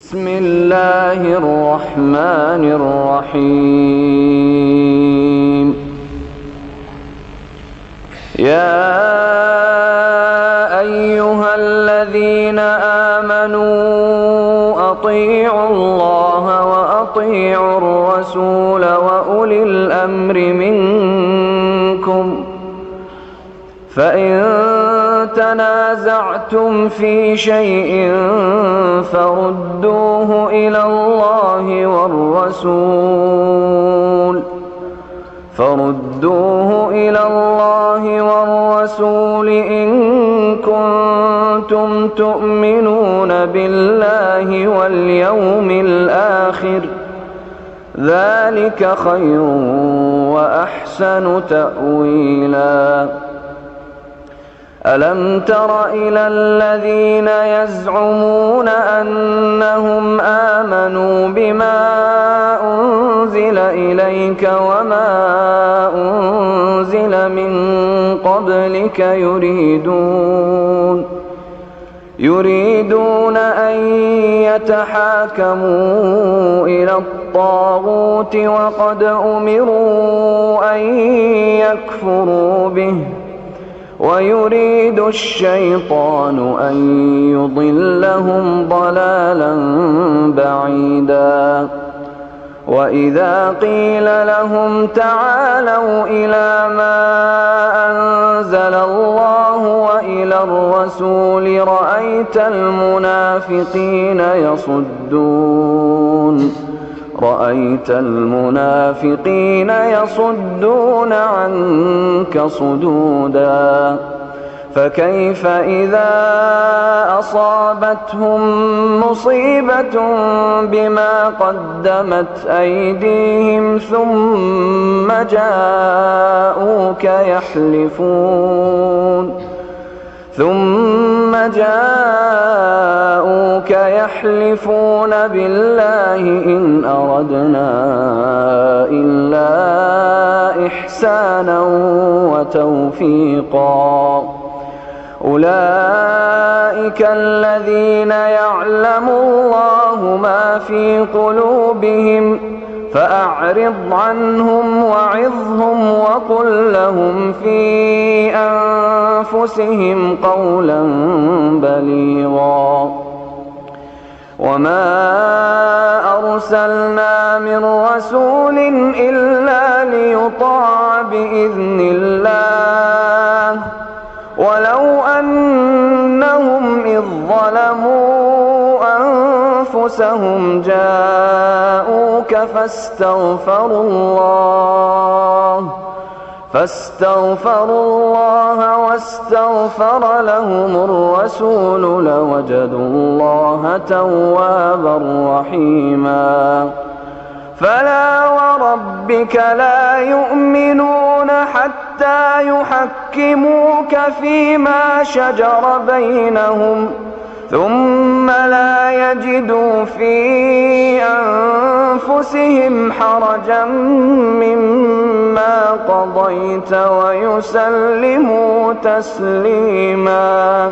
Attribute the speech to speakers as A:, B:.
A: بسم الله الرحمن الرحيم. يا أيها الذين آمنوا أطيعوا الله وأطيعوا الرسول وأولي الأمر منكم، فإن تنازعتم في شيء فردوه إلى الله والرسول إن كنتم تؤمنون بالله واليوم الآخر، ذلك خير وأحسن تأويلا. ألم تر إلى الذين يزعمون أنهم آمنوا بما أنزل إليك وما أنزل من قبلك يريدون أن يتحاكموا إلى الطاغوت وقد أمروا أن يكفروا به، ويريد الشيطان أن يضلهم ضلالا بعيدا. وإذا قيل لهم تعالوا إلى ما أنزل الله وإلى الرسول رأيت المنافقين يصدون عنك صدودا. فكيف إذا أصابتهم مصيبة بما قدمت أيديهم ثم جاءوك يحلفون بالله إن أردنا إلا إحسانا وتوفيقا. أولئك الذين يعلم الله ما في قلوبهم، فأعرض عنهم وعظهم وقل لهم في أنفسهم قولا بليغا. وما أرسلنا من رسول إلا ليطاع بإذن الله، ولو أنهم إذ ظلموا أنفسهم جاءوك فاستغفروا الله واستغفر لهم الرسول لوجدوا الله توابا رحيما. فلا وربك لا يؤمنون حتى يحكموك فيما شجر بينهم، ثم لا يجدوا في أنفسهم حرجا مما قضيت ويسلموا تسليما.